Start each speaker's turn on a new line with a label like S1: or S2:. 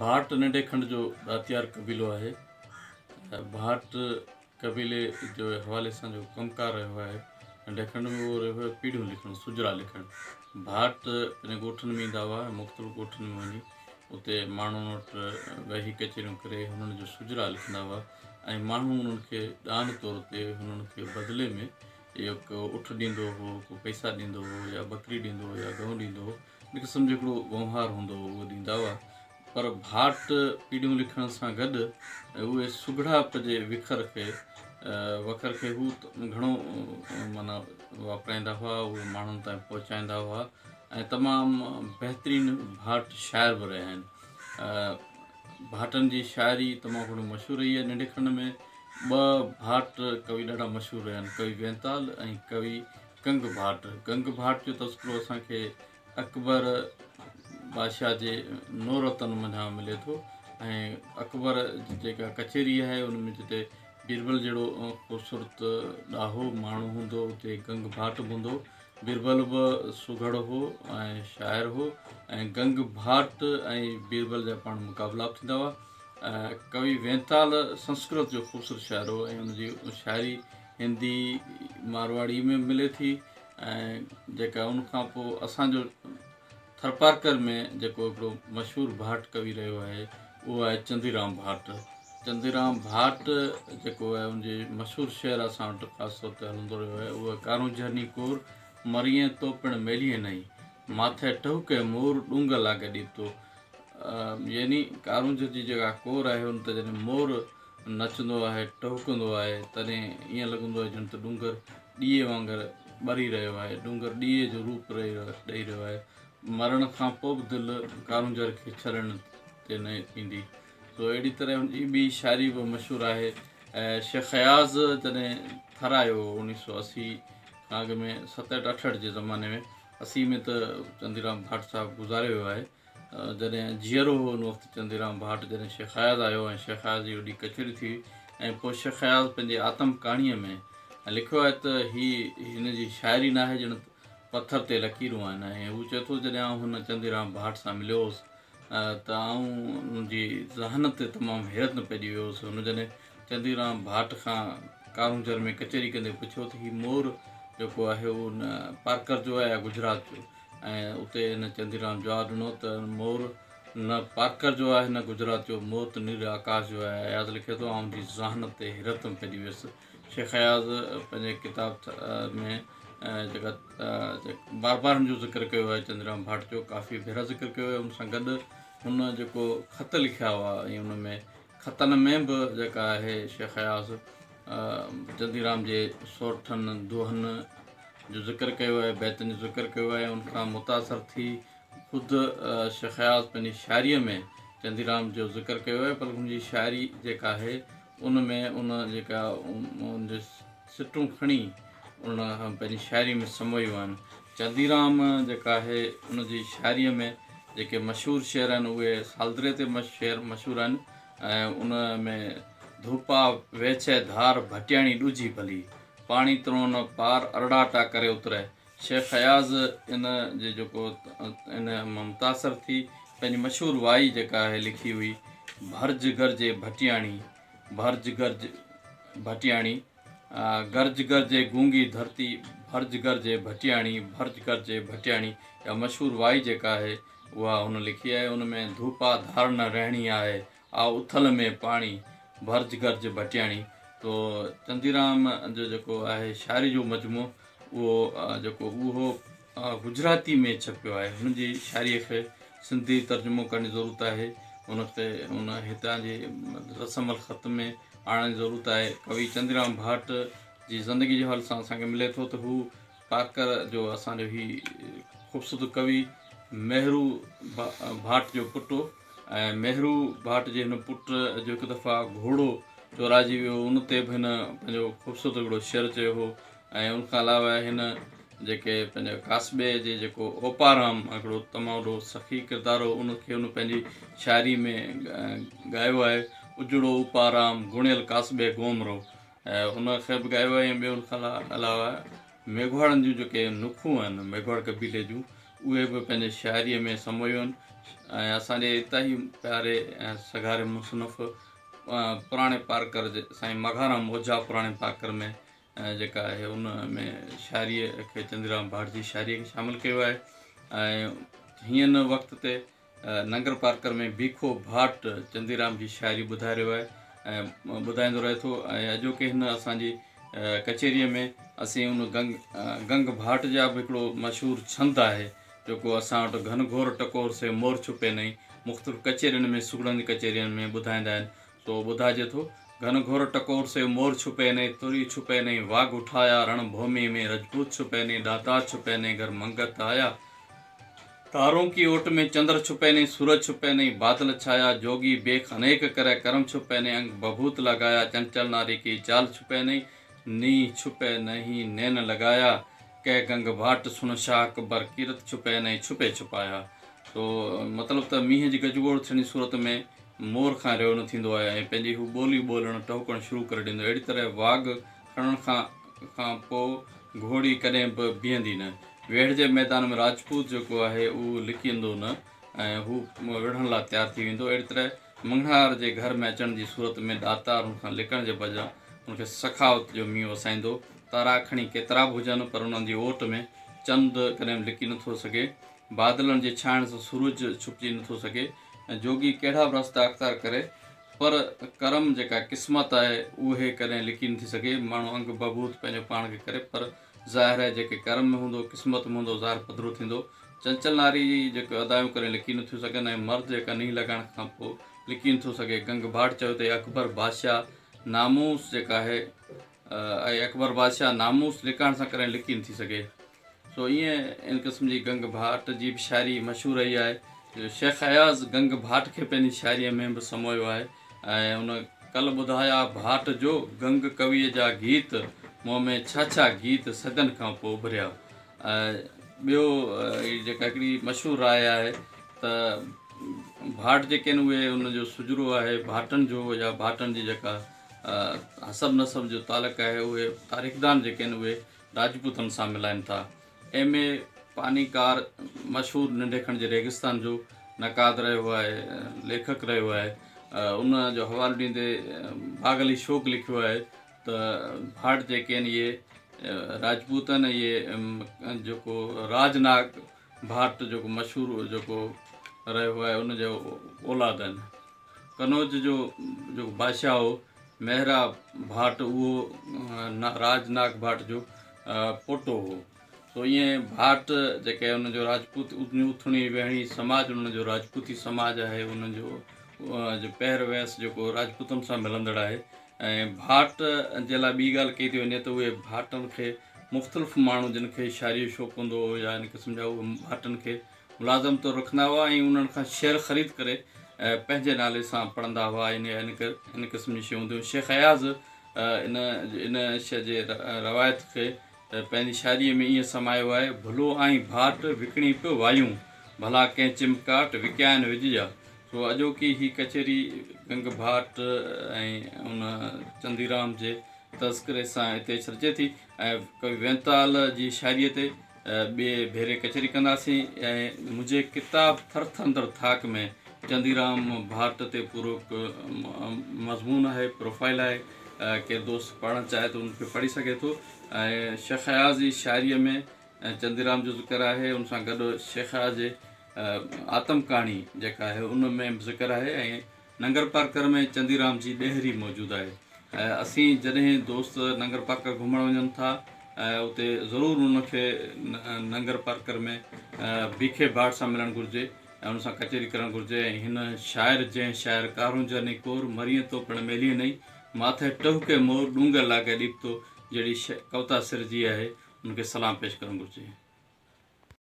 S1: भाट नंढे खंड जो ॾातियार कबीलो आहे। भाट कबीले जो हवाले सां जो कमकार रहियो आहे नंढे खंड में, उहो रहियो आहे पीढ़ियूं लिखणु, सुजरा लिखणु। भाट पंहिंजे ॻोठनि में ईंदा हुआ, मुख़्तलिफ़ ॻोठनि में वञी उते माण्हुनि वटि वेही कचरियूं करे हुननि जो सुजरा लिखंदा हुआ ऐं माण्हू उन्हनि खे दान तौर ते हुननि खे बदिले में इहो को उठ ॾींदो हो, को पैसा ॾींदो हो, या बकरी ॾींदो हो, या गऊं ॾींदो हो, हिकु सम्झ हिकिड़ो वहिंवार हूंदो हो, उहो ॾींदा हुआ। पर भाट पीढ़ियूं लिखण सां गॾु उहे सुघड़ाप जे वखर खे हू घणो माना वापराईंदा हुआ, उहे माण्हुनि ताईं पहुचाईंदा हुआ ऐं तमामु बहितरीनु भाट शाइर बि रहिया आहिनि। भाटनि जी शाइरी तमामु घणो मशहूरु रही आहे। नंढे खंड में ॿ भाट कवि ॾाढा मशहूरु रहिया आहिनि, कवि वेंताल ऐं कवि गंग भाट। गंग भाट जो तस्करो असांखे अकबर बादशाह जे नौरतन मञा मिले थो ऐं अकबर जेका कचेरी आहे उन में जिते बीरबल जहिड़ो ख़ूबसूरत ॾाहो माण्हू हूंदो उते गंग भाट बि हूंदो। बीरबल बि सुघड़ हो ऐं शाइर हो ऐं गंग भाट ऐं बीरबल जा पाण मुक़ाबला बि थींदा हुआ। कवि वेंताल संस्कृत जो ख़ूबसूरत शाइर हो ऐं हुनजी शाइरी हिंदी मारवाड़ी में मिले थी ऐं जेका उनखां पोइ असांजो थरपारकर में जेको हिकिड़ो मशहूरु भाट कवि रहियो आहे उहो आहे चंदीराम भाट। चंदीराम भाट जेको आहे उनजे मशहूरु शेर असां वटि ख़ासि तौर ते हलंदो रहियो आहे, उहा कारूं झरनी कोर मरीअ तो पिणु मेलीअ नई, माथे टहुके मोर ॾूंग लाॻे ॾींदो। यानी कारूंझर जी जेका कोर आहे उन ते जॾहिं मोर नचंदो आहे, टहुकंदो आहे, तॾहिं ईअं लॻंदो आहे ॼण त डूंगर ॾीए वांगुरु ॿरी रहियो आहे, डूंगर ॾीए जो रूप ॾेई रहियो आहे। मरण खां पोइ बि दिलि कारूंझर खे छॾण ते न ईंदी। तो अहिड़ी तरह हुनजी ॿी शाइरी बि मशहूरु आहे। शेख अयाज़ जॾहिं ठारायो 1980 खां अॻु में 67-68 जे ज़माने में, 80 में त चंदीराम भाट साहिबु गुज़ारे वियो आहे। जॾहिं जीअरो हो उन वक़्तु चंदीराम भाट, जॾहिं शेख अयाज़ आयो ऐं शेख अयाज़ जी वॾी कचेरी थी ऐं पोइ शेख अयाज़ पंहिंजे आतम कहाणीअ में लिखियो आहे त हिन जी शाइरी न आहे ॼण पथर ते लकीरूं आहिनि। ऐं हू चए थो जॾहिं आउं हुन चंदीराम भाट सां मिलियो हुउसि त आउं हुनजी ज़हन ते तमामु हैरत न पइजी वियो हुउसि। हुन जॾहिं चंदीराम भाट खां कारूंझर में कचेरी कंदे पुछियो त हीउ मोर जेको आहे उहो न पारकर जो आहे या गुजरात जो, ऐं उते हिन चंदीराम जवाबु ॾिनो त मोर न पारकर जो आहे न गुजरात जो, मोर त नील आकाश जो आहे। अयाज़ लिखे थो आउं जी ज़हन ते हैरत में पइजी वियुसि। शेख अयाज़ पंहिंजे किताब में जेका बार बार हुनजो ज़िक्र कयो आहे चंदीराम भाट जो, काफ़ी भेरा ज़िक्र कयो आहे। हुन सां गॾु हुन जेको ख़त लिखिया हुआ ऐं हुन में ख़तनि में बि जेका आहे शेख अयाज़ चंदीराम जे सोठनि दोहनि जो ज़िक्र कयो आहे, बैतनि जो ज़िक्र कयो आहे। उनखां मुतासिर थी ख़ुदि शेख अयाज़ पंहिंजी शाइरीअ में चंदीराम जो ज़िक्र कयो आहे, पर हुनजी शाइरी जेका आहे उन में उन जेका उनजे सिटूं खणी उन पंहिंजी शाइरी में समोयूं आहिनि। चंदीराम जेका आहे उनजी शाइरीअ में जेके मशहूरु शेर आहिनि उहे सालदरे ते शेर मशहूरु आहिनि ऐं उन में धूपा वेछे धार भटियाणी ॾुझी भली, पाणी तरोन पार अरड़ाटा करे उतरे। शेख अयाज़ इन जे जेको इन मुतासिर थी पंहिंजी मशहूरु वाई जेका आहे लिखी हुई, भर्ज गरजे भटियाणी, भर्ज गर्ज भटियाणी, गर्ज गर्जे गूंगी धरती, भर्ज गर्जे भटियाणी, भर्ज गर्जे भटियाणी। या मशहूरु वाई जेका आहे उहा हुन लिखी आहे। उन में धूपा धार न रहणी आहे, आ उथल में पाणी, भर्ज गर्ज भटियाणी। तो चंदीराम जो जेको आहे शाइरी जो मजमू उहो गुजराती में छपियो आहे। हुनजी शाइरीअ खे सिंधी तर्जुमो करण जी ज़रूरत आहे, हुनखे हुन हितां जे रसम ख़त में आणण जी ज़रूरत आहे। कवि चंदीराम भाट जी ज़िंदगी जे हवाले सां असांखे मिले थो त हू पारकर जो असांजो ही ख़ूबसूरत कवि मेहरू भाट जो पुटु हो ऐं मेहरू भाट जे हिन पुट जो हिकु दफ़ा घोड़ो चोराइजी वियो, उन ते बि हिन पंहिंजो ख़ूबसूरत हिकिड़ो शेर चयो हो। ऐं उनखां अलावा हिन जेके पंहिंजे कासबे जे जेको ओपाराम हिकिड़ो तमामु वॾो सख़ी किरदारु हो, उनखे हुन पंहिंजी शाइरी में ॻायो आहे। उजड़ो उपाराम गुणियल कासबे गोमरो, ऐं हुनखे बि ॻायो आहे। ऐं ॿियो हुनखां अलावा मेघवाड़नि जूं जेके नुखूं आहिनि मेघवाड़ कबीले जूं, उहे बि पंहिंजे शाइरीअ में समोयूं आहिनि। ऐं असांजे हितां ई प्यारे ऐं सगारे मुसनफ़ पुराणे पारकर साईं मघाराम ओझा पुराणे पारकर में जेका आहे उन में शाइरीअ खे चंदीराम भाट जी शाइरीअ खे शामिलु कयो आहे। ऐं हीअं वक़्त ते नंगर पारकर में बीखो भाट चंदीराम जी शाइरी ॿुधाए रहियो आहे ऐं ॿुधाईंदो रहे थो। ऐं अॼोके हिन असांजी कचेरीअ में असीं उन गंग भाट जा बि हिकिड़ो मशहूरु छंद आहे जेको असां वटि घन घोर टकोर से मोर छुपे नहीं मुख़्तलिफ़ कचेरियुनि में सुगड़नि कचेरियुनि में ॿुधाईंदा आहिनि। सो ॿुधाइजे थो, घन घोर टकोर से मोर छुपे नहीं तुरी छुपे नहीं वाघ उठाया रणभूमि में रजपूत छुपे नहीं दाता छुपे नहीं घर मंगत आया तारों की ओट में चंद्र छुपे नहीं सूरज छुपे नहीं बादल छाया जोगी बेख अनेक करे कर्म छुपे नहीं अंग बभूत लगाया चंचल नारी की चाल छुपे नहीं नी छुपे नहीं नैन लगाया कह गंग भाट सुन शाह अकबर कीरत छुपे नहीं छुपे छुपाया। तो मतिलबु त मींहं जी गजगोड़ थियणी सूरत में मोर खां रहियो न थींदो आहे ऐं पंहिंजी हू ॿोली ॿोलणु टहिकणु शुरू करे ॾींदो। अहिड़ी तरह वाघ खणण खां पोइ घोड़ी कॾहिं बि बीहंदी न। वेड़ जे मैदान में राजपूत जेको आहे उहो लिकींदो न ऐं हू विढ़ण लाइ तयारु थी वेंदो। अहिड़ी तरह मंगणार जे घर में अचण जी सूरत में दातार हुन खां लिकण जे बजाय हुनखे सखावत जो मींहुं वसाईंदो। तारा खणी केतिरा बि हुजनि पर उन्हनि जी ओट में चंद कॾहिं लिकी नथो सघे बादलनि जे छाइण सां सूरज छुपजी नथो सघे ऐं जोगी कहिड़ा बि रस्ता अख़्तियार करे पर कर्म जेका क़िस्मत आहे उहे कॾहिं लिकी नथी सघे। माण्हू अंग बबूत पंहिंजो पाण खे करे पर ज़ाहिर आहे जेके कर्म में हूंदो क़िस्मत में हूंदो ज़ाहिर पधिरो थींदो। चंचल नारी जी जेके अदायूं करे लिकी नथियूं सघनि ऐं मर्द जेका नींहुं लॻाइण खां पोइ लिकी नथो सघे। गंग भाट चयो त अकबर बादशाह नामूस जेका आहे ऐं अकबर बादशाह नामूस लिकाइण सां कॾहिं लिकी नथी सघे। सो ईअं इन क़िस्म जी गंग भाट जी बि शाइरी मशहूरु रही आहे। शेख अयाज़ गंग भाट खे पंहिंजी शाइरीअ में बि समोयो आहे ऐं उन कल्ह ॿुधाया भाट जो गंग कवीअ जा गीत मूं में छा गीत सदन खां पोइ उभरिया। ॿियो जेका हिकिड़ी मशहूरु राय आहे त भाट जेके आहिनि उहे उनजो सुजरो आहे भाटनि जो या भाटनि जी जेका हसब नसब जो तालुक़ आहे उहे तारीख़दान जेके आहिनि उहे राजपूतनि सां मिलाइनि था। एम ए पानीकार मशहूरु नंढे खण जे रेगिस्तान जो नक़ाद रहियो आहे लेखक रहियो आहे। उन जो हवालो ॾींदे भाग अली शोक लिखियो आहे त भाट जेके आहिनि इहे राजपूतनि इहे जेको राजनाग भाट जेको मशहूरु जेको रहियो आहे उनजो औलाद आहिनि। कनौज जो जेको बादशाह हो मेहरा भाट उहो राजनाग भाट जो पोटो हो। सो ईअं भाट जेके उनजो राजपूत उथणी वेहणी समाज उनजो राजपूती समाज आहे उनजो पहिरवेश जेको राजपूतनि सां मिलंदड़ आहे। ऐं भाट जे लाइ ॿी ॻाल्हि कई थी वञे त उहे भाटनि खे मुख़्तलिफ़ माण्हू जिन खे शाइरी जो शौक़ु हूंदो हो या इन क़िस्म जा उहे भाटनि खे मुलाज़िम तौरु रखंदा हुआ ऐं उन्हनि खां शेयर ख़रीद करे पंहिंजे नाले सां पढ़ंदा हुआ। इन क़िस्म जी शयूं हूंदियूं। शेख अयाज़ इन शइ जे रवायत खे पंहिंजी शाइरीअ में ईअं समायो आहे भुलो आई भाट विकिणी पियो वायूं भला कंहिं चिमकाट विकियाइन विझिजा। सो अॼोकी ही कचेरी गंग भाट ऐं उन चंदीराम जे तज़किरे सां हिते छॾिजे थी ऐं कवि वेंताल जी शाइरीअ ते ॿिए भेरे कचेरी कंदासीं। ऐं मुंहिंजे किताब थर थंदर थाक में चंदीराम भाट ते पूरो मज़मून आहे प्रोफाइल आहे। केरु दोस्त पढ़णु चाहे त उनखे पढ़ी सघे थो। ऐं शेख अयाज़ जी शाइरीअ में चंदीराम जो ज़िक्र आहे उन सां गॾु शेख अयाज़ जे आतम कहाणी जेका आहे उन में बि ज़िक्र आहे। ऐं नंगर पारकर में चंदीराम जी ॾेहरी मौजूदु आहे। असीं जॾहिं दोस्त नंगर पारकर घुमणु वञनि था उते ज़रूरु उनखे नंगर पारकर में बीखे भाट सां मिलणु घुरिजे ऐं उन सां कचेरी करणु घुरिजे। ऐं हिन शाइर जंहिं शाइर कारूं जनी कोर मरीअ तो पिणु मेलीअ नई माथे टहुके मोर ॾूंगर लाॻे ॾीपतो जहिड़ी कविता सिरजी आहे उनखे सलाम पेश करणु घुरिजे।